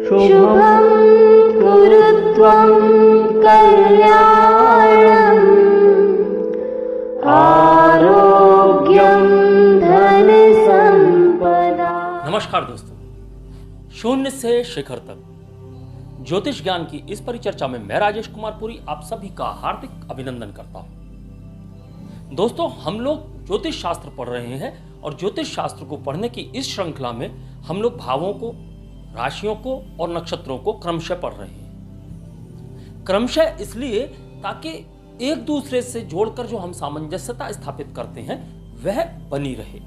शुभं कुरुत्वं कल्याणम् आरोग्यं धन संपदा। नमस्कार दोस्तों, शून्य से शिखर तक ज्योतिष ज्ञान की इस परिचर्चा में मैं राजेश कुमार पुरी आप सभी का हार्दिक अभिनंदन करता हूं। दोस्तों, हम लोग ज्योतिष शास्त्र पढ़ रहे हैं और ज्योतिष शास्त्र को पढ़ने की इस श्रृंखला में हम लोग भावों को, राशियों को और नक्षत्रों को क्रमशः पढ़ रहे हैं। क्रमशः इसलिए ताकि एक दूसरे से जोड़कर जो हम सामंजस्यता स्थापित करते हैं वह बनी रहे।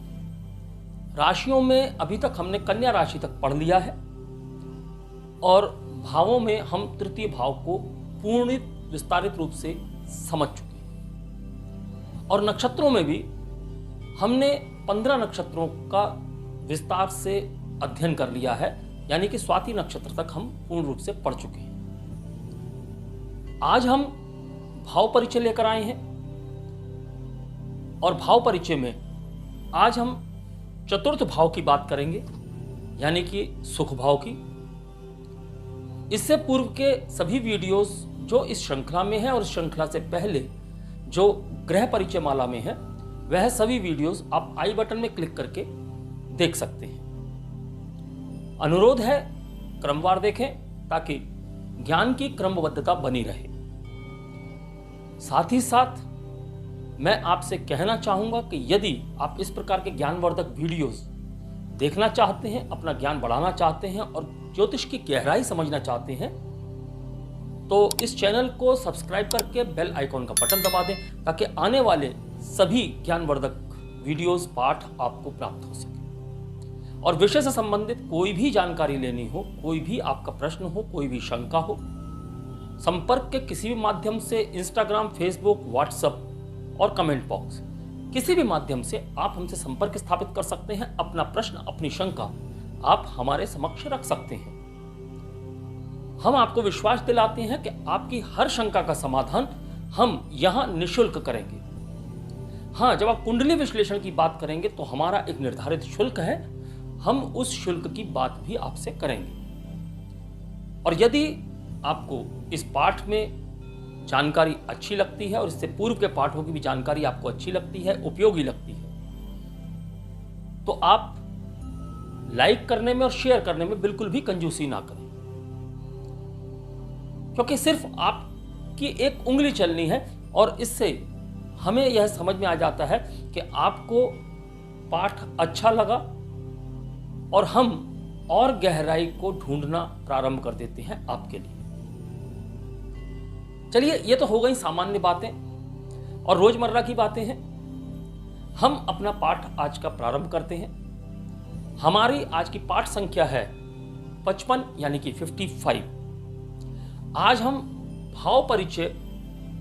राशियों में अभी तक हमने कन्या राशि तक पढ़ लिया है और भावों में हम तृतीय भाव को पूर्ण विस्तारित रूप से समझ चुके हैं। और नक्षत्रों में भी हमने 15 नक्षत्रों का विस्तार से अध्ययन कर लिया है, यानी कि स्वाति नक्षत्र तक हम पूर्ण रूप से पढ़ चुके हैं। आज हम भाव परिचय लेकर आए हैं और भाव परिचय में आज हम चतुर्थ भाव की बात करेंगे, यानी कि सुख भाव की। इससे पूर्व के सभी वीडियोस जो इस श्रृंखला में है और इस श्रृंखला से पहले जो ग्रह परिचय माला में है, वह सभी वीडियोस आप आई बटन में क्लिक करके देख सकते हैं। अनुरोध है क्रमवार देखें ताकि ज्ञान की क्रमबद्धता बनी रहे। साथ ही साथ मैं आपसे कहना चाहूंगा कि यदि आप इस प्रकार के ज्ञानवर्धक वीडियोस देखना चाहते हैं, अपना ज्ञान बढ़ाना चाहते हैं और ज्योतिष की गहराई समझना चाहते हैं, तो इस चैनल को सब्सक्राइब करके बेल आइकॉन का बटन दबा दें ताकि आने वाले सभी ज्ञानवर्धक वीडियोस, पाठ आपको प्राप्त हो सके। और विषय से संबंधित कोई भी जानकारी लेनी हो, कोई भी आपका प्रश्न हो, कोई भी शंका हो, संपर्क के किसी भी माध्यम से इंस्टाग्राम, फेसबुक, व्हाट्सएप और कमेंट बॉक्स, किसी भी माध्यम से आप हमसे संपर्क स्थापित कर सकते हैं। अपना प्रश्न, अपनी शंका आप हमारे समक्ष रख सकते हैं। हम आपको विश्वास दिलाते हैं कि आपकी हर शंका का समाधान हम यहां निःशुल्क करेंगे। हाँ, जब आप कुंडली विश्लेषण की बात करेंगे तो हमारा एक निर्धारित शुल्क है, हम उस शुल्क की बात भी आपसे करेंगे। और यदि आपको इस पाठ में जानकारी अच्छी लगती है और इससे पूर्व के पाठों की भी जानकारी आपको अच्छी लगती है, उपयोगी लगती है, तो आप लाइक करने में और शेयर करने में बिल्कुल भी कंजूसी ना करें, क्योंकि सिर्फ आपकी एक उंगली चलनी है और इससे हमें यह समझ में आ जाता है कि आपको पाठ अच्छा लगा और हम और गहराई को ढूंढना प्रारंभ कर देते हैं आपके लिए। चलिए, ये तो हो गई सामान्य बातें और रोजमर्रा की बातें हैं। हम अपना पाठ आज का प्रारंभ करते हैं। हमारी आज की पाठ संख्या है 55, यानी कि 55। आज हम भाव परिचय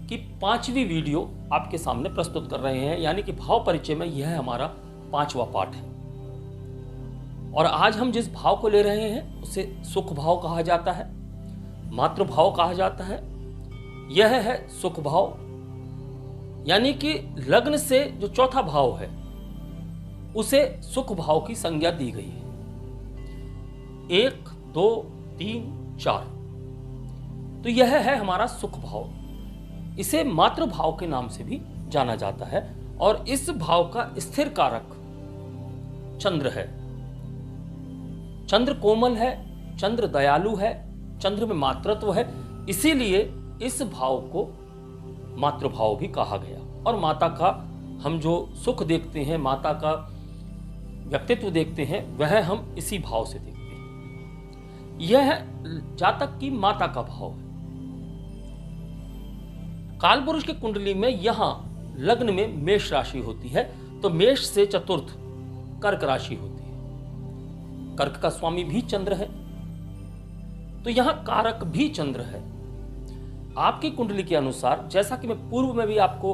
की 5वीं वीडियो आपके सामने प्रस्तुत कर रहे हैं, यानी कि भाव परिचय में यह हमारा 5वां पाठ है। और आज हम जिस भाव को ले रहे हैं उसे सुख भाव कहा जाता है, मातृ भाव कहा जाता है। यह है सुख भाव, यानी कि लग्न से जो चौथा भाव है उसे सुख भाव की संज्ञा दी गई है। 1, 2, 3, 4, तो यह है हमारा सुख भाव। इसे मातृ भाव के नाम से भी जाना जाता है और इस भाव का स्थिर कारक चंद्र है। चंद्र कोमल है, चंद्र दयालु है, चंद्र में मातृत्व है, इसीलिए इस भाव को मातृभाव भी कहा गया। और माता का हम जो सुख देखते हैं, माता का व्यक्तित्व देखते हैं, वह हम इसी भाव से देखते हैं। यह जातक की माता का भाव है। कालपुरुष की कुंडली में यहां लग्न में मेष राशि होती है, तो मेष से चतुर्थ कर्क राशि होती है। कर्क का स्वामी भी चंद्र है, तो यहां कारक भी चंद्र है। आपकी कुंडली के अनुसार, जैसा कि मैं पूर्व में भी आपको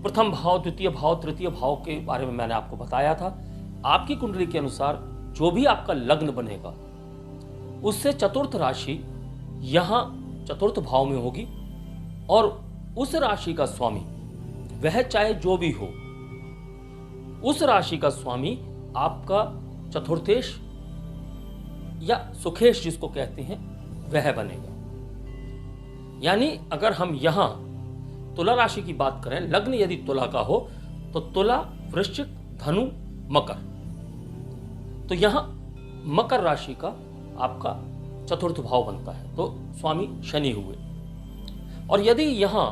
प्रथम भाव, द्वितीय भाव, तृतीय भाव के बारे में मैंने आपको बताया था, आपकी कुंडली के अनुसार जो भी आपका लग्न बनेगा उससे चतुर्थ राशि यहां चतुर्थ भाव में होगी और उस राशि का स्वामी, वह चाहे जो भी हो, उस राशि का स्वामी आपका चतुर्थेश या सुखेश जिसको कहते हैं वह बनेगा। यानी अगर हम यहां तुला राशि की बात करें, लग्न यदि तुला का हो तो तुला, वृश्चिक, धनु, मकर, तो यहां मकर राशि का आपका चतुर्थ भाव बनता है, तो स्वामी शनि हुए। और यदि यहां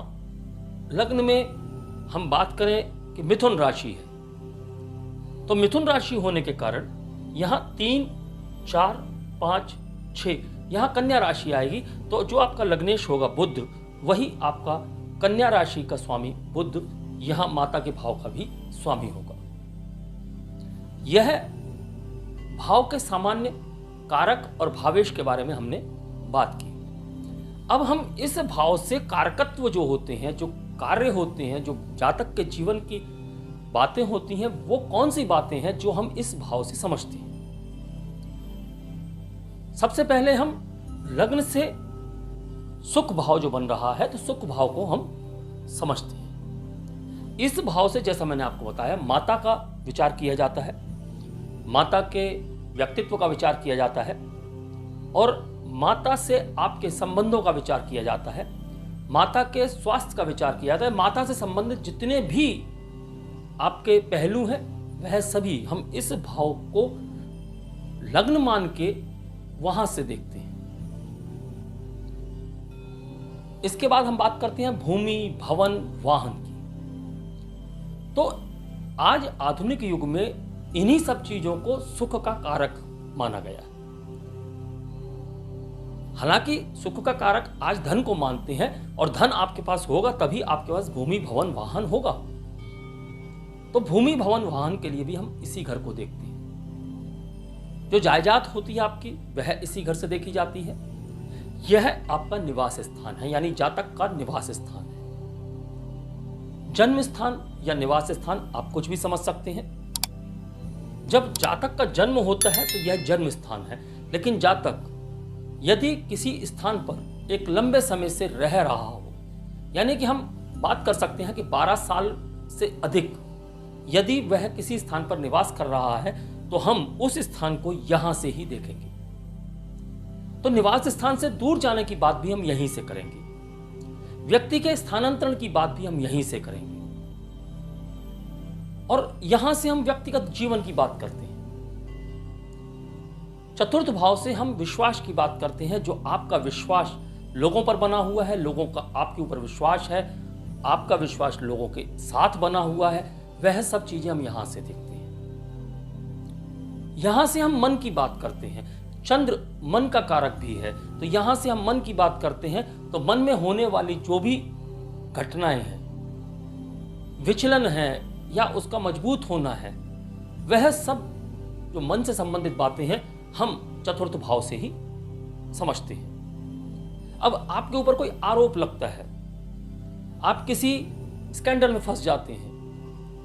लग्न में हम बात करें कि मिथुन राशि है, तो मिथुन राशि होने के कारण यहां 3, 4, 5, 6 यहां कन्या राशि आएगी। तो जो आपका लग्नेश होगा बुध, वही आपका कन्या राशि का स्वामी बुध यहां माता के भाव का भी स्वामी होगा। यह भाव के सामान्य कारक और भावेश के बारे में हमने बात की। अब हम इस भाव से कारकत्व जो होते हैं, जो कार्य होते हैं, जो जातक के जीवन की बातें होती हैं, वो कौन सी बातें हैं जो हम इस भाव से समझते हैं। सबसे पहले हम लग्न से सुख भाव जो बन रहा है, तो सुख भाव को हम समझते हैं। इस भाव से जैसा मैंने आपको बताया, माता का विचार किया जाता है, माता के व्यक्तित्व का विचार किया जाता है, और माता से आपके संबंधों का विचार किया जाता है, माता के स्वास्थ्य का विचार किया जाता है। माता से संबंधित जितने भी आपके पहलू हैं, वह सभी हम इस भाव को लग्न मान के वहां से देखते हैं। इसके बाद हम बात करते हैं भूमि, भवन, वाहन की। तो आज आधुनिक युग में इन्हीं सब चीजों को सुख का कारक माना गया है। हालांकि सुख का कारक आज धन को मानते हैं, और धन आपके पास होगा तभी आपके पास भूमि, भवन, वाहन होगा। तो भूमि, भवन, वाहन के लिए भी हम इसी घर को देखते हैं। जो जायदाद होती है आपकी, वह इसी घर से देखी जाती है। यह आपका निवास स्थान है, यानी जातक का निवास स्थान है। जन्म स्थान या निवास स्थान आप कुछ भी समझ सकते हैं। जब जातक का जन्म होता है तो यह जन्म स्थान है, लेकिन जातक यदि किसी स्थान पर एक लंबे समय से रह रहा हो, यानी कि हम बात कर सकते हैं कि 12 साल से अधिक यदि वह किसी स्थान पर निवास कर रहा है, तो हम उस स्थान को यहां से ही देखेंगे। तो निवास स्थान से दूर जाने की बात भी हम यहीं से करेंगे। व्यक्ति के स्थानांतरण की बात भी हम यहीं से करेंगे, और यहां से हम व्यक्तिगत जीवन की बात करते हैं। चतुर्थ भाव से हम विश्वास की बात करते हैं। जो आपका विश्वास लोगों पर बना हुआ है, लोगों का आपके ऊपर विश्वास है, आपका विश्वास लोगों के साथ बना हुआ है, वह सब चीजें हम यहां से देखते हैं। यहां से हम मन की बात करते हैं। चंद्र मन का कारक भी है, तो यहां से हम मन की बात करते हैं। तो मन में होने वाली जो भी घटनाएं हैं, विचलन है या उसका मजबूत होना है, वह सब जो मन से संबंधित बातें हैं, हम चतुर्थ भाव से ही समझते हैं। अब आपके ऊपर कोई आरोप लगता है, आप किसी स्कैंडल में फंस जाते हैं,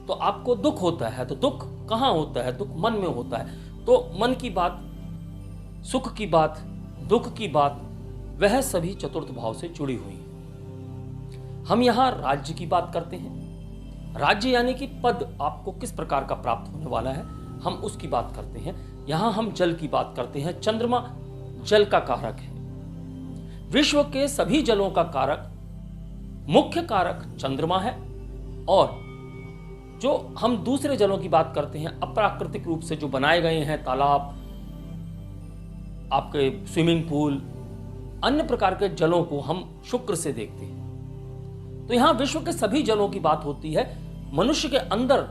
तो आपको दुख होता है। तो दुख कहां होता है? दुख मन में होता है। तो मन की बात, सुख की बात, दुख की बात, वह सभी चतुर्थ भाव से जुड़ी हुई है। हम यहां राज्य की बात करते हैं। राज्य यानी कि पद आपको किस प्रकार का प्राप्त होने वाला है, हम उसकी बात करते हैं। यहां हम जल की बात करते हैं। चंद्रमा जल का कारक है। विश्व के सभी जलों का कारक, मुख्य कारक चंद्रमा है। और जो हम दूसरे जलों की बात करते हैं, अप्राकृतिक रूप से जो बनाए गए हैं, तालाब, आपके स्विमिंग पूल, अन्य प्रकार के जलों को हम शुक्र से देखते हैं। तो यहां विश्व के सभी जलों की बात होती है। मनुष्य के अंदर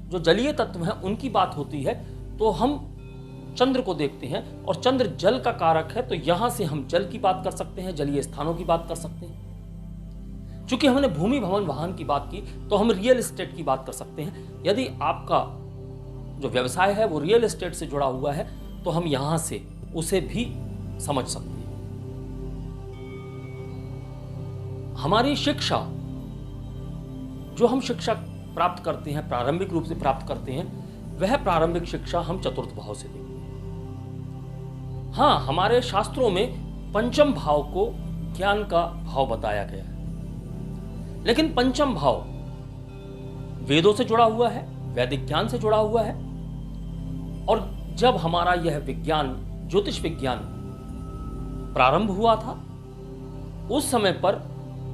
जो जलीय तत्व हैं, उनकी बात होती है। तो हम चंद्र को देखते हैं, और चंद्र जल का कारक है। तो यहां से हम जल की बात कर सकते हैं, जलीय स्थानों की बात कर सकते हैं। चूंकि हमने भूमि, भवन, वाहन की बात की, तो हम रियल एस्टेट की बात कर सकते हैं। यदि आपका जो व्यवसाय है वो रियल एस्टेट से जुड़ा हुआ है, तो हम यहां से उसे भी समझ सकते हैं। हमारी शिक्षा, जो हम शिक्षा प्राप्त करते हैं, प्रारंभिक रूप से प्राप्त करते हैं, वह प्रारंभिक शिक्षा हम चतुर्थ भाव से देखते हैं। हाँ, हमारे शास्त्रों में पंचम भाव को ज्ञान का भाव बताया गया है, लेकिन पंचम भाव वेदों से जुड़ा हुआ है, वैदिक ज्ञान से जुड़ा हुआ है। और जब हमारा यह विज्ञान ज्योतिष विज्ञान प्रारंभ हुआ था, उस समय पर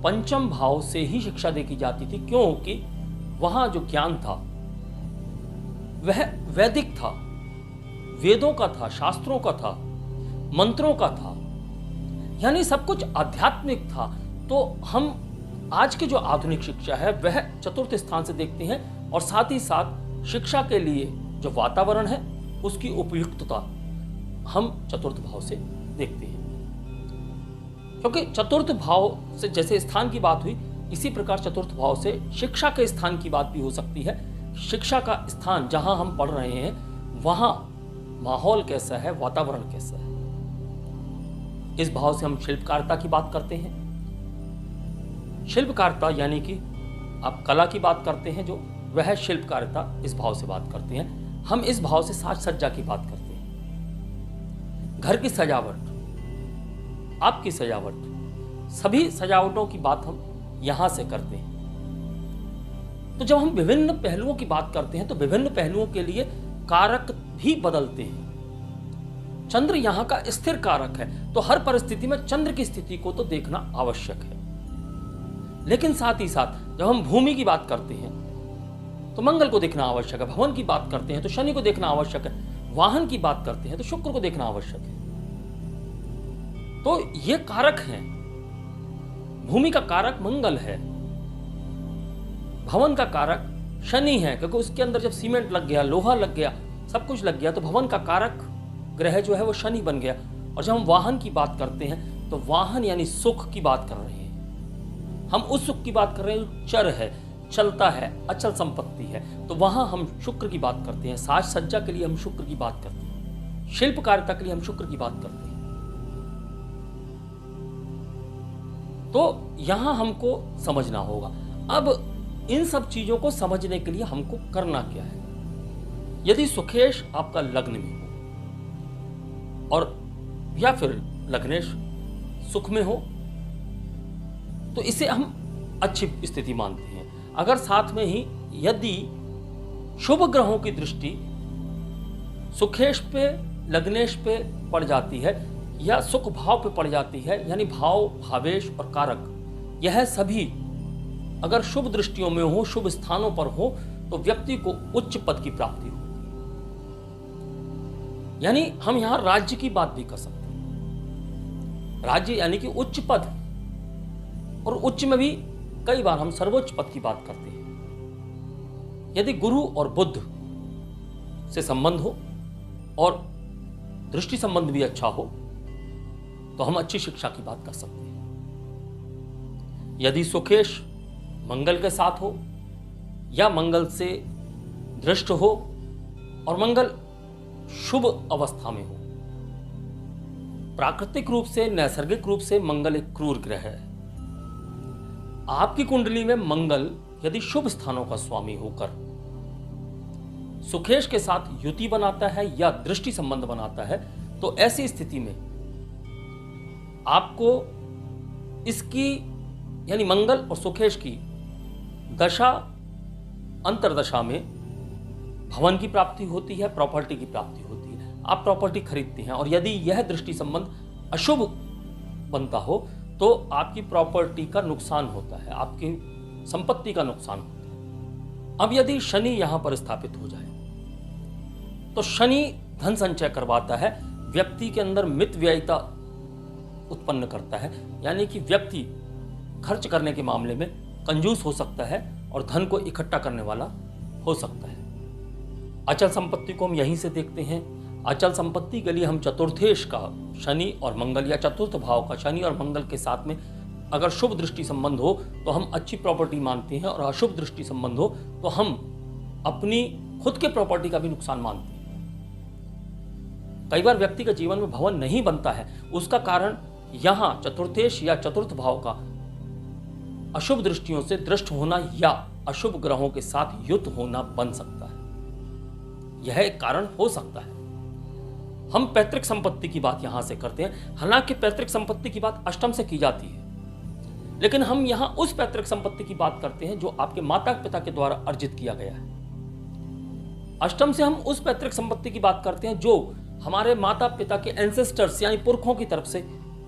पंचम भाव से ही शिक्षा दी जाती थी, क्योंकि वहां जो ज्ञान था वह वैदिक था, वेदों का था, शास्त्रों का था, मंत्रों का था, यानी सब कुछ आध्यात्मिक था। तो हम आज की जो आधुनिक शिक्षा है वह चतुर्थ स्थान से देखते हैं, और साथ ही साथ शिक्षा के लिए जो वातावरण है उसकी उपयुक्तता हम चतुर्थ भाव से देखते हैं। क्योंकि चतुर्थ भाव से जैसे स्थान की बात हुई, इसी प्रकार चतुर्थ भाव से शिक्षा के स्थान की बात भी हो सकती है। शिक्षा का स्थान जहां हम पढ़ रहे हैं वहां माहौल कैसा है, वातावरण कैसा है। इस भाव से हम शिल्पकारिता की बात करते हैं। शिल्पकारिता यानी कि आप कला की बात करते हैं, जो वह शिल्पकारिता इस भाव से बात करते हैं। हम इस भाव से साज सज्जा की बात करते हैं, घर की सजावट, आपकी सजावट, सभी सजावटों की बात हम यहां से करते हैं। तो जब हम विभिन्न पहलुओं की बात करते हैं तो विभिन्न पहलुओं के लिए कारक भी बदलते हैं। चंद्र यहां का स्थिर कारक है, तो हर परिस्थिति में चंद्र की स्थिति को तो देखना आवश्यक है। लेकिन साथ ही साथ जब हम भूमि की बात करते हैं तो मंगल को देखना आवश्यक है, भवन की बात करते हैं तो शनि को देखना आवश्यक है, वाहन की बात करते हैं तो शुक्र को देखना आवश्यक है। तो ये कारक हैं। भूमि का कारक मंगल है, भवन का कारक शनि है, क्योंकि उसके अंदर जब सीमेंट लग गया, लोहा लग गया, सब कुछ लग गया, तो भवन का कारक ग्रह जो है वो शनि बन गया। और जब हम वाहन की बात करते हैं तो वाहन यानी सुख की बात कर रहे हैं, हम उस सुख की बात कर रहे हैं चर है, चलता है, अचल संपत्ति है, तो वहां हम शुक्र की बात करते हैं। साज सज्जा के लिए हम शुक्र की बात करते हैं, शिल्पकारिता के लिए हम शुक्र की बात करते हैं। तो यहां हमको समझना होगा। अब इन सब चीजों को समझने के लिए हमको करना क्या है। यदि सुखेश आपका लग्न में हो और या फिर लग्नेश सुख में हो तो इसे हम अच्छी स्थिति मानते हैं। अगर साथ में ही यदि शुभ ग्रहों की दृष्टि सुखेश पे, लग्नेश पे पड़ जाती है या सुख भाव पे पड़ जाती है, यानी भाव, भावेश और कारक, यह सभी अगर शुभ दृष्टियों में हो, शुभ स्थानों पर हो, तो व्यक्ति को उच्च पद की प्राप्ति होती है। यानी हम यहां राज्य की बात भी कर सकते हैं। राज्य यानी कि उच्च पद, और उच्च में भी कई बार हम सर्वोच्च पद की बात करते हैं। यदि गुरु और बुध से संबंध हो और दृष्टि संबंध भी अच्छा हो तो हम अच्छी शिक्षा की बात कर सकते हैं। यदि सुखेश मंगल के साथ हो या मंगल से दृष्ट हो और मंगल शुभ अवस्था में हो, प्राकृतिक रूप से, नैसर्गिक रूप से मंगल एक क्रूर ग्रह है। आपकी कुंडली में मंगल यदि शुभ स्थानों का स्वामी होकर सुखेश के साथ युति बनाता है या दृष्टि संबंध बनाता है, तो ऐसी स्थिति में आपको इसकी यानी मंगल और सुखेश की दशा अंतरदशा में भवन की प्राप्ति होती है, प्रॉपर्टी की प्राप्ति होती है, आप प्रॉपर्टी खरीदते हैं। और यदि यह दृष्टि संबंध अशुभ बनता हो तो आपकी प्रॉपर्टी का नुकसान होता है, आपकी संपत्ति का नुकसान होता है। अब यदि शनि यहां पर स्थापित हो जाए तो शनि धन संचय करवाता है, व्यक्ति के अंदर मित व्ययिता उत्पन्न करता है, यानी कि व्यक्ति खर्च करने के मामले में कंजूस हो सकता है और धन को इकट्ठा करने वाला हो सकता है। अचल संपत्ति को हम यहीं से देखते हैं। अचल संपत्ति के लिए हम चतुर्थेश का शनि और मंगल या चतुर्थ भाव का शनि और मंगल के साथ में अगर शुभ दृष्टि संबंध हो तो हम अच्छी प्रॉपर्टी मानते हैं, और अशुभ दृष्टि संबंध हो तो हम अपनी खुद के प्रॉपर्टी का भी नुकसान मानते हैं। कई बार व्यक्ति के जीवन में भवन नहीं बनता है, उसका कारण यहां चतुर्थेश या चतुर्थ भाव का अशुभ दृष्टियों से दृष्ट होना या अशुभ ग्रहों के साथ युत होना बन सकता है। यह एक कारण हो सकता है। हम पैतृक संपत्ति की बात यहां से करते हैं, हालांकि पैतृक संपत्ति की बात अष्टम से की जाती है, लेकिन हम यहां उस पैतृक संपत्ति की बात करते हैं जो आपके माता पिता के द्वारा अर्जित किया गया है। अष्टम से हम उस पैतृक संपत्ति की बात करते हैं जो हमारे माता पिता के एंसेस्टर्स यानी पुरखों की तरफ से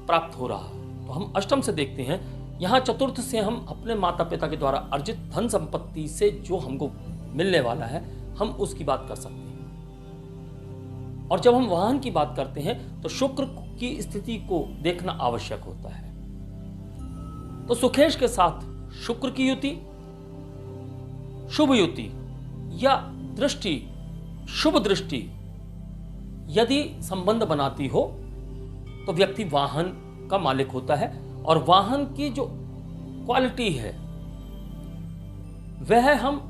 प्राप्त हो रहा है। तो हम अष्टम से देखते हैं, यहाँ चतुर्थ से हम अपने माता पिता के द्वारा अर्जित धन संपत्ति से जो हमको मिलने वाला है हम उसकी बात कर सकते हैं। और जब हम वाहन की बात करते हैं तो शुक्र की स्थिति को देखना आवश्यक होता है। तो सुखेश के साथ शुक्र की युति, शुभ युति या दृष्टि, शुभ दृष्टि यदि संबंध बनाती हो तो व्यक्ति वाहन का मालिक होता है। और वाहन की जो क्वालिटी है वह हम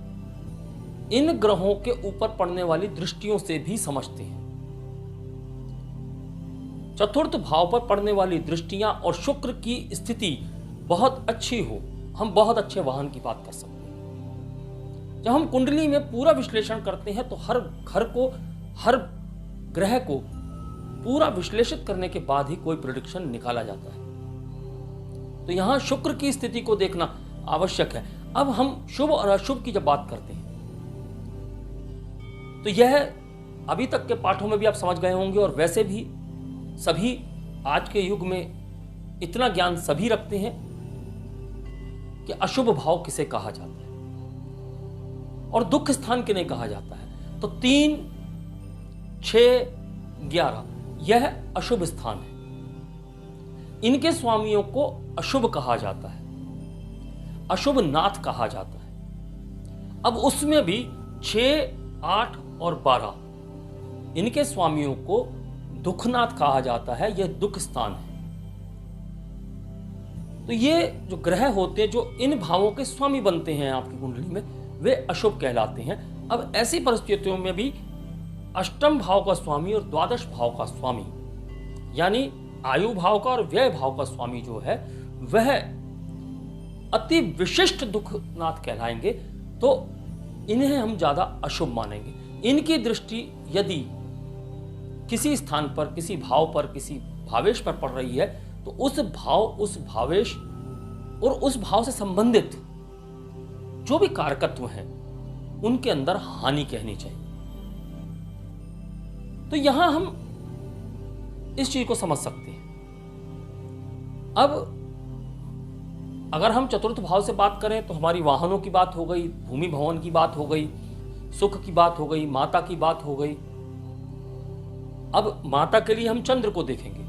इन ग्रहों के ऊपर पड़ने वाली दृष्टियों से भी समझते हैं। चतुर्थ भाव पर पड़ने वाली दृष्टियां और शुक्र की स्थिति बहुत अच्छी हो, हम बहुत अच्छे वाहन की बात कर सकते हैं। जब हम कुंडली में पूरा विश्लेषण करते हैं तो हर घर को, हर ग्रह को पूरा विश्लेषित करने के बाद ही कोई प्रेडिक्शन निकाला जाता है। तो यहां शुक्र की स्थिति को देखना आवश्यक है। अब हम शुभ और अशुभ की जब बात करते हैं तो यह अभी तक के पाठों में भी आप समझ गए होंगे, और वैसे भी सभी आज के युग में इतना ज्ञान सभी रखते हैं कि अशुभ भाव किसे कहा जाता है और दुख स्थान किन्हें कहा जाता है। तो 3, 6, 11 यह अशुभ स्थान है। इनके स्वामियों को अशुभ कहा जाता है, अशुभ नाथ कहा जाता है। अब उसमें भी 6, 8 और 12 इनके स्वामियों को दुखनाथ कहा जाता है। यह दुख स्थान है। तो ये जो ग्रह होते हैं जो इन भावों के स्वामी बनते हैं आपकी कुंडली में, वे अशुभ कहलाते हैं। अब ऐसी परिस्थितियों में भी अष्टम भाव का स्वामी और द्वादश भाव का स्वामी यानी आयु भाव का और व्यय भाव का स्वामी जो है वह अति विशिष्ट दुखनाथ कहलाएंगे। तो इन्हें हम ज्यादा अशुभ मानेंगे। इनकी दृष्टि यदि किसी स्थान पर, किसी भाव पर, किसी भावेश पर पड़ रही है तो उस भाव, उस भावेश और उस भाव से संबंधित जो भी कारकत्व हैं उनके अंदर हानि कहनी चाहिए। तो यहां हम इस चीज को समझ सकते हैं। अब अगर हम चतुर्थ भाव से बात करें तो हमारी वाहनों की बात हो गई, भूमि भवन की बात हो गई, सुख की बात हो गई, माता की बात हो गई। अब माता के लिए हम चंद्र को देखेंगे।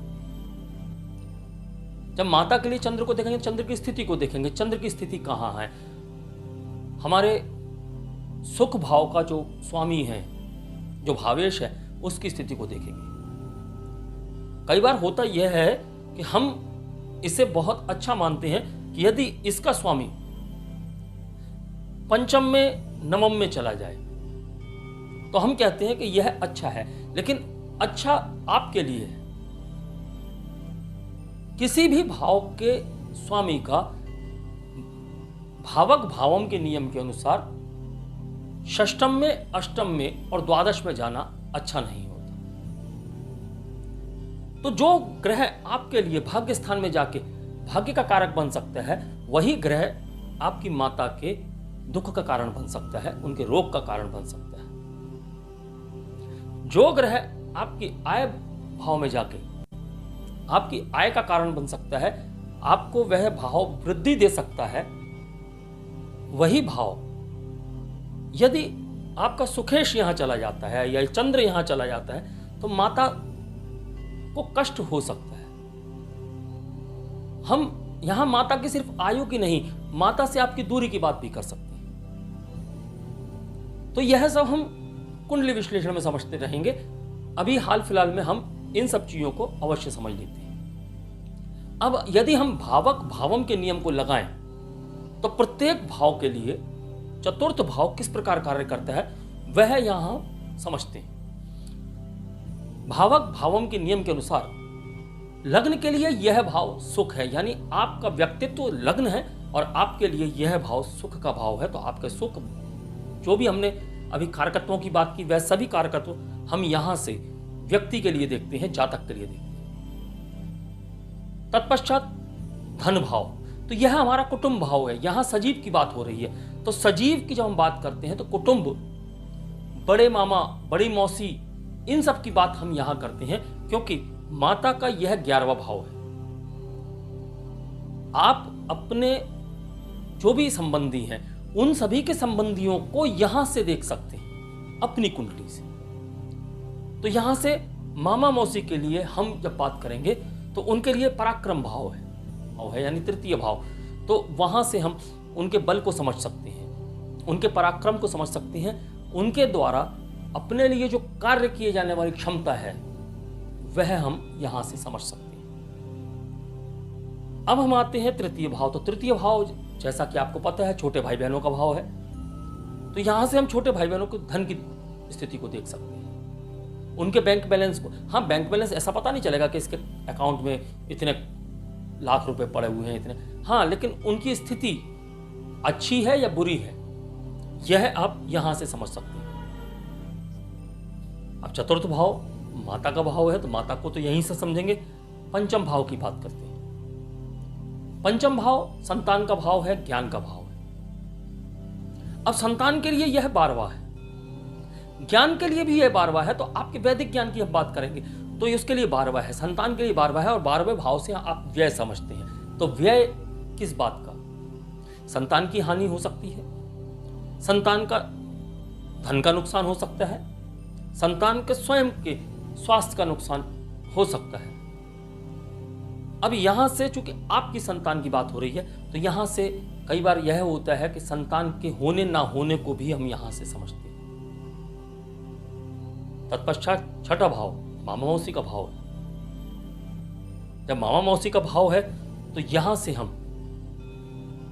जब माता के लिए चंद्र को देखेंगे, चंद्र की स्थिति को देखेंगे। चंद्र की स्थिति कहां है? हमारे सुख भाव का जो स्वामी है, जो भावेश है, उसकी स्थिति को देखेंगे। कई बार होता यह है कि हम इसे बहुत अच्छा मानते हैं कि यदि इसका स्वामी पंचम में, नवम में चला जाए तो हम कहते हैं कि यह अच्छा है। लेकिन अच्छा आपके लिए है। किसी भी भाव के स्वामी का भावक भावम के नियम के अनुसार षष्टम में, अष्टम में और द्वादश में जाना अच्छा नहीं होता। तो जो ग्रह आपके लिए भाग्य स्थान में जाके भाग्य का कारक बन सकता है, वही ग्रह आपकी माता के दुख का कारण बन सकता है, उनके रोग का कारण बन सकता है। जो ग्रह आपकी आय भाव में जाके आपकी आय का कारण बन सकता है, आपको वह भाव वृद्धि दे सकता है, वही भाव यदि आपका सुखेश यहां चला जाता है या चंद्र यहां चला जाता है तो माता को कष्ट हो सकता है। हम यहां माता की सिर्फ आयु की नहीं, माता से आपकी दूरी की बात भी कर सकते हैं। तो यह सब हम कुंडली विश्लेषण में समझते रहेंगे। अभी हाल फिलहाल में हम इन सब चीजों को अवश्य समझ लेते हैं। अब यदि हम भावक भावम के नियम को लगाएं तो प्रत्येक भाव के लिए चतुर्थ भाव किस प्रकार कार्य करता है वह यहां समझते हैं। भावक भावम के नियम के अनुसार लग्न के लिए यह भाव सुख है, यानी आपका व्यक्तित्व लग्न है और आपके लिए यह भाव सुख का भाव है। तो आपके सुख, जो भी हमने अभी कारकत्वों की बात की, वह सभी कारकत्व हम यहां से व्यक्ति के लिए देखते हैं, जातक के लिए देखते हैं। तत्पश्चात धन भाव, तो यह हमारा कुटुंब भाव है। यहां सजीव की बात हो रही है। तो सजीव की जब हम बात करते हैं तो कुटुंब, बड़े मामा, बड़ी मौसी, इन सब की बात हम यहां करते हैं क्योंकि माता का यह 11वां भाव है। आप अपने जो भी संबंधी हैं उन सभी के संबंधियों को यहां से देख सकते हैं अपनी कुंडली से। तो यहां से मामा मौसी के लिए हम जब बात करेंगे तो उनके लिए पराक्रम भाव है यानी तृतीय भाव। तो वहां से हम उनके बल को समझ सकते हैं, उनके पराक्रम को समझ सकते हैं, उनके द्वारा अपने लिए जो कार्य किए जाने वाली क्षमता है वह हम यहां से समझ सकते हैं। अब हम आते हैं तृतीय भाव। तो तृतीय भाव जैसा कि आपको पता है छोटे भाई बहनों का भाव है। तो यहां से हम छोटे भाई बहनों को धन की स्थिति को देख सकते हैं, उनके बैंक बैलेंस को। हाँ, बैंक बैलेंस ऐसा पता नहीं चलेगा कि इसके अकाउंट में इतने लाख रुपए पड़े हुए हैं इतने, हाँ, लेकिन उनकी स्थिति अच्छी है या बुरी है यह आप यहां से समझ सकते हैं। अब चतुर्थ भाव माता का भाव है, तो माता को तो यहीं से समझेंगे। पंचम भाव की बात करते हैं। पंचम भाव संतान का भाव है, ज्ञान का भाव है। अब संतान के लिए यह 12वां है, ज्ञान के लिए भी यह 12वां है। तो आपके वैदिक ज्ञान की हम बात करेंगे तो उसके लिए 12वां है, संतान के लिए 12वां है। और 12वें भाव से आप व्यय समझते हैं। तो व्यय किस बात का? संतान की हानि हो सकती है, संतान का धन का नुकसान हो सकता है, संतान के स्वयं के स्वास्थ्य का नुकसान हो सकता है। अब यहां से चूंकि आपकी संतान की बात हो रही है तो यहां से कई बार यह होता है कि संतान के होने ना होने को भी हम यहां से समझते हैं। तत्पश्चात छठा भाव मामा मौसी का भाव है। जब मामा मौसी का भाव है तो यहां से हम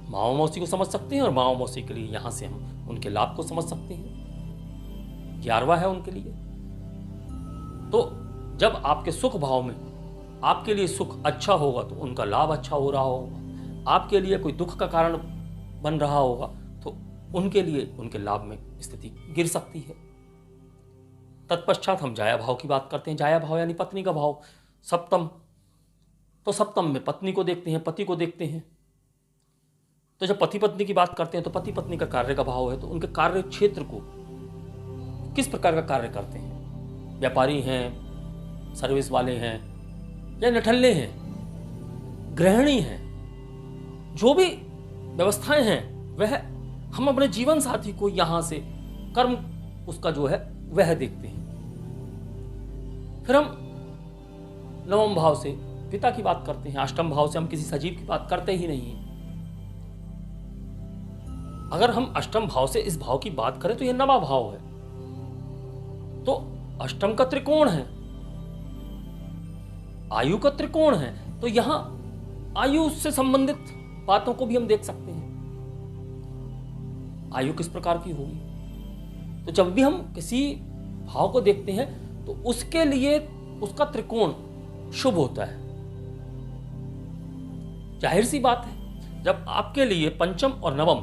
मामा मौसी को समझ सकते हैं और मामा मौसी के लिए यहां से हम उनके लाभ को समझ सकते हैं। 11वां है उनके लिए। तो जब आपके सुख भाव में आपके लिए सुख अच्छा होगा तो उनका लाभ अच्छा हो रहा होगा, आपके लिए कोई दुख का कारण बन रहा होगा तो उनके लिए उनके लाभ में स्थिति गिर सकती है। तत्पश्चात हम जाया भाव की बात करते हैं। जाया भाव यानी पत्नी का भाव, सप्तम। तो सप्तम में पत्नी को देखते हैं, पति को देखते हैं। तो जब पति पत्नी की बात करते हैं तो पति पत्नी का कार्य का भाव है। तो उनके कार्य क्षेत्र को किस प्रकार का कार्य करते हैं, व्यापारी हैं, सर्विस वाले हैं या निठल्ले हैं, गृहिणी हैं, जो भी व्यवस्थाएं हैं वह हम अपने जीवन साथी को यहां से कर्म उसका जो है वह देखते हैं। फिर हम नवम भाव से पिता की बात करते हैं। अष्टम भाव से हम किसी सजीव की बात करते ही नहीं हैं। अगर हम अष्टम भाव से इस भाव की बात करें तो यह 9वां भाव है। तो अष्टम का त्रिकोण है, आयु का त्रिकोण है। तो यहां आयु से संबंधित बातों को भी हम देख सकते हैं। आयु किस प्रकार की होगी? तो जब भी हम किसी भाव को देखते हैं तो उसके लिए उसका त्रिकोण शुभ होता है। जाहिर सी बात है, जब आपके लिए पंचम और नवम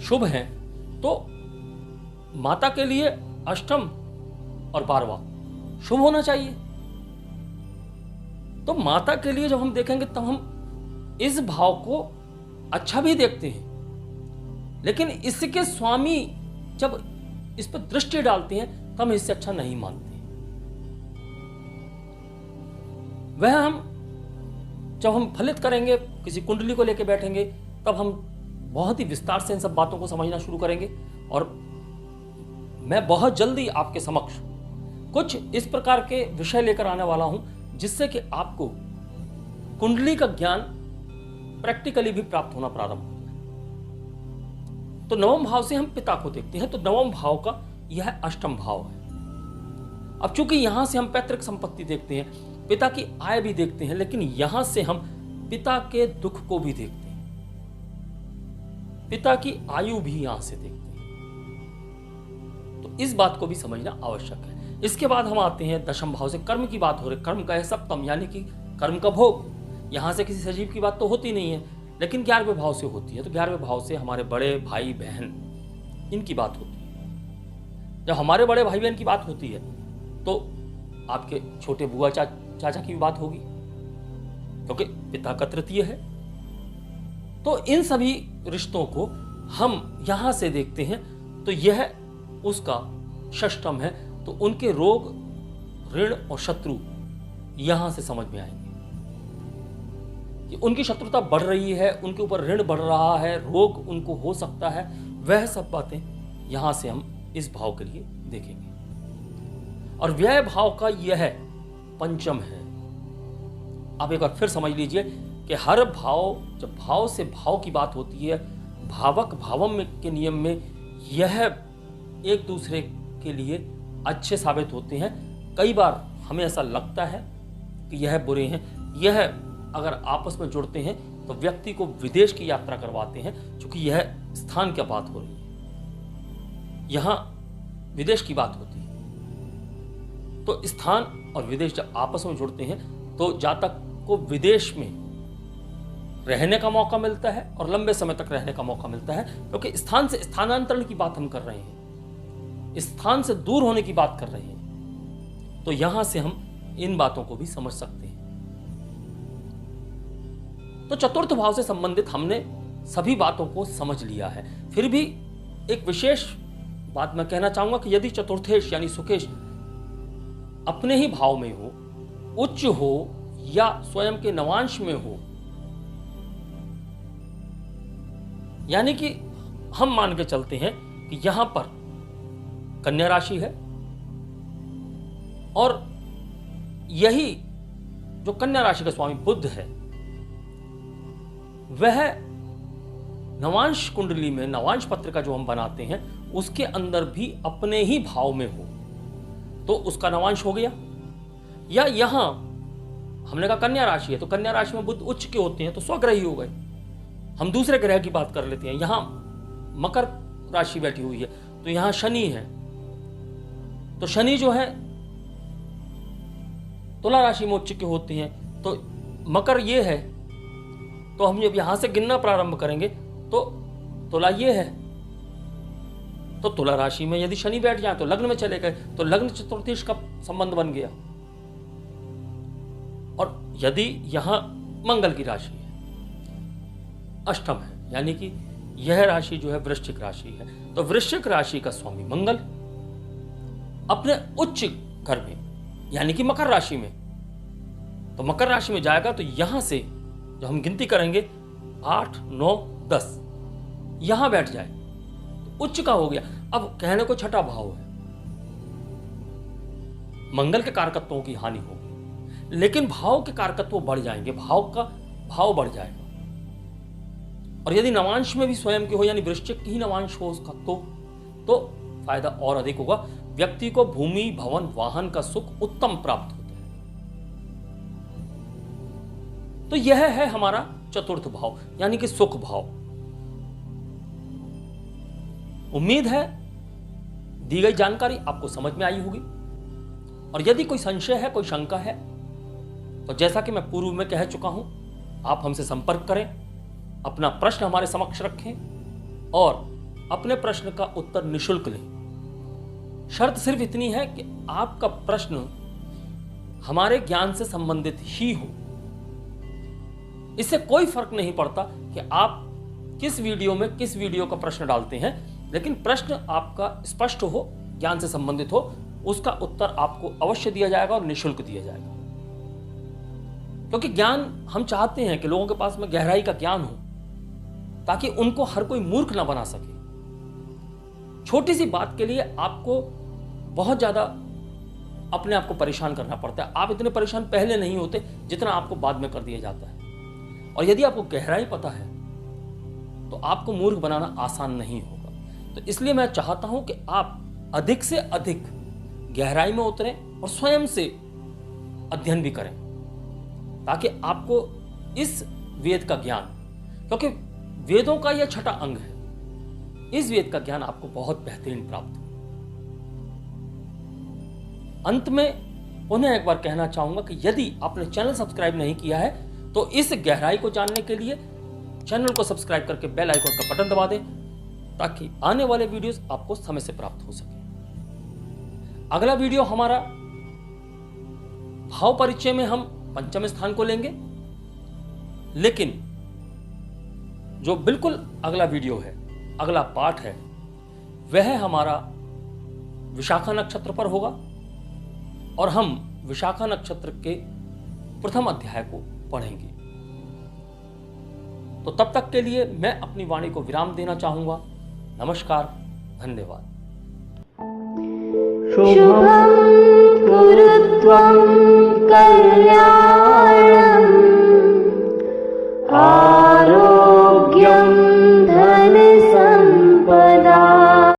शुभ हैं तो माता के लिए अष्टम और 12वां शुभ होना चाहिए। तो माता के लिए जब हम देखेंगे तब हम इस भाव को अच्छा भी देखते हैं, लेकिन इसके स्वामी जब इस पर दृष्टि डालते हैं तब हम इससे अच्छा नहीं मानते। वह हम जब हम फलित करेंगे, किसी कुंडली को लेकर बैठेंगे, तब हम बहुत ही विस्तार से इन सब बातों को समझना शुरू करेंगे। और मैं बहुत जल्दी आपके समक्ष कुछ इस प्रकार के विषय लेकर आने वाला हूं जिससे कि आपको कुंडली का ज्ञान प्रैक्टिकली भी प्राप्त होना प्रारंभ हो जाए। तो नवम भाव से हम पिता को देखते हैं। तो नवम भाव का यह अष्टम भाव है। अब चूंकि यहां से हम पैतृक संपत्ति देखते हैं, पिता की आय भी देखते हैं, लेकिन यहां से हम पिता के दुख को भी देखते हैं, पिता की आयु भी यहां से देखते हैं। तो इस बात को भी समझना आवश्यक है। इसके बाद हम आते हैं दशम भाव से। कर्म की बात हो रही, कर्म का है सप्तम यानी कि कर्म का भोग। यहां से किसी सजीव की बात तो होती नहीं है, लेकिन 11वें भाव से होती है। तो 11वें भाव से हमारे बड़े भाई बहन इनकी बात होती है। जब हमारे बड़े भाई बहन की बात होती है तो आपके छोटे बुआ चाचा की भी बात होगी, क्योंकि पिता का तृतीय है। तो इन सभी रिश्तों को हम यहां से देखते हैं। तो यह उसका षष्टम है। तो उनके रोग ऋण और शत्रु यहां से समझ में आएंगे कि उनकी शत्रुता बढ़ रही है, उनके ऊपर ऋण बढ़ रहा है, रोग उनको हो सकता है। वह सब बातें यहां से हम इस भाव के लिए देखेंगे। और व्यय भाव का यह पंचम है। आप एक बार फिर समझ लीजिए कि हर भाव, जब भाव से भाव की बात होती है, भावक भावम के नियम में यह एक दूसरे के लिए अच्छे साबित होते हैं। कई बार हमें ऐसा लगता है कि यह बुरे हैं। यह अगर आपस में जुड़ते हैं तो व्यक्ति को विदेश की यात्रा करवाते हैं, क्योंकि यह स्थान की बात हो रही है, यहां विदेश की बात होती है। तो स्थान और विदेश जब आपस में जुड़ते हैं तो जातक को विदेश में रहने का मौका मिलता है और लंबे समय तक रहने का मौका मिलता है, क्योंकि स्थान से स्थानांतरण की बात हम कर रहे हैं, स्थान से दूर होने की बात कर रहे हैं। तो यहां से हम इन बातों को भी समझ सकते हैं। तो चतुर्थ भाव से संबंधित हमने सभी बातों को समझ लिया है। फिर भी एक विशेष बात मैं कहना चाहूंगा कि यदि चतुर्थेश यानी सुकेश अपने ही भाव में हो, उच्च हो या स्वयं के नवांश में हो, यानी कि हम मान के चलते हैं कि यहां पर कन्या राशि है और यही जो कन्या राशि का स्वामी बुध है वह नवांश कुंडली में, नवांश पत्र का जो हम बनाते हैं उसके अंदर भी अपने ही भाव में हो तो उसका नवांश हो गया। या यहां हमने कहा कन्या राशि है तो कन्या राशि में बुध उच्च के होते हैं तो स्वग्रही हो गए। हम दूसरे ग्रह की बात कर लेते हैं। यहां मकर राशि बैठी हुई है तो यहां शनि है, तो शनि जो है तुला राशि में उच्च के होते हैं, तो मकर ये है, तो हम जब यहां से गिनना प्रारंभ करेंगे तो तुला ये है, तो तुला राशि में यदि शनि बैठ जाए तो लग्न में चले गए, तो लग्न चतुर्थीश का संबंध बन गया। और यदि यहां मंगल की राशि है, अष्टम है, यानी कि यह राशि जो है वृश्चिक राशि है, तो वृश्चिक राशि का स्वामी मंगल अपने उच्च घर में यानी कि मकर राशि में, तो मकर राशि में जाएगा तो यहां से जो हम गिनती करेंगे 8, 9, 10 यहां बैठ जाए तो उच्च का हो गया। अब कहने को छठा भाव है, मंगल के कारकत्वों की हानि होगी, लेकिन भाव के कारकत्व बढ़ जाएंगे, भाव का भाव बढ़ जाएगा। और यदि नवांश में भी स्वयं के हो यानी वृश्चिक की ही नवांश हो उसका तो फायदा और अधिक होगा। व्यक्ति को भूमि, भवन, वाहन का सुख उत्तम प्राप्त होता है। तो यह है हमारा चतुर्थ भाव यानी कि सुख भाव। उम्मीद है दी गई जानकारी आपको समझ में आई होगी। और यदि कोई संशय है, कोई शंका है, तो जैसा कि मैं पूर्व में कह चुका हूं, आप हमसे संपर्क करें, अपना प्रश्न हमारे समक्ष रखें और अपने प्रश्न का उत्तर निशुल्क लें। शर्त सिर्फ इतनी है कि आपका प्रश्न हमारे ज्ञान से संबंधित ही हो। इससे कोई फर्क नहीं पड़ता कि आप किस वीडियो में किस वीडियो का प्रश्न डालते हैं, लेकिन प्रश्न आपका स्पष्ट हो, ज्ञान से संबंधित हो, उसका उत्तर आपको अवश्य दिया जाएगा और निशुल्क दिया जाएगा। क्योंकि ज्ञान हम चाहते हैं कि लोगों के पास में गहराई का ज्ञान हो, ताकि उनको हर कोई मूर्ख ना बना सके। छोटी सी बात के लिए आपको बहुत ज्यादा अपने आप को परेशान करना पड़ता है। आप इतने परेशान पहले नहीं होते जितना आपको बाद में कर दिया जाता है। और यदि आपको गहराई पता है तो आपको मूर्ख बनाना आसान नहीं होगा। तो इसलिए मैं चाहता हूं कि आप अधिक से अधिक गहराई में उतरें और स्वयं से अध्ययन भी करें, ताकि आपको इस वेद का ज्ञान, क्योंकि वेदों का यह छठा अंग है, इस वेद का ज्ञान आपको बहुत बेहतरीन प्राप्त हो। अंत में पुनः एक बार कहना चाहूंगा कि यदि आपने चैनल सब्सक्राइब नहीं किया है तो इस गहराई को जानने के लिए चैनल को सब्सक्राइब करके बेल आइकन का बटन दबा दें, ताकि आने वाले वीडियोस आपको समय से प्राप्त हो सके। अगला वीडियो हमारा भाव परिचय में हम पंचम स्थान को लेंगे, लेकिन जो बिल्कुल अगला वीडियो है, अगला पाठ है, वह हमारा विशाखा नक्षत्र पर होगा। और हम विशाखा नक्षत्र के प्रथम अध्याय को पढ़ेंगे। तो तब तक के लिए मैं अपनी वाणी को विराम देना चाहूंगा। नमस्कार, धन्यवाद। शुभं कुरु त्वं कल्याणम्।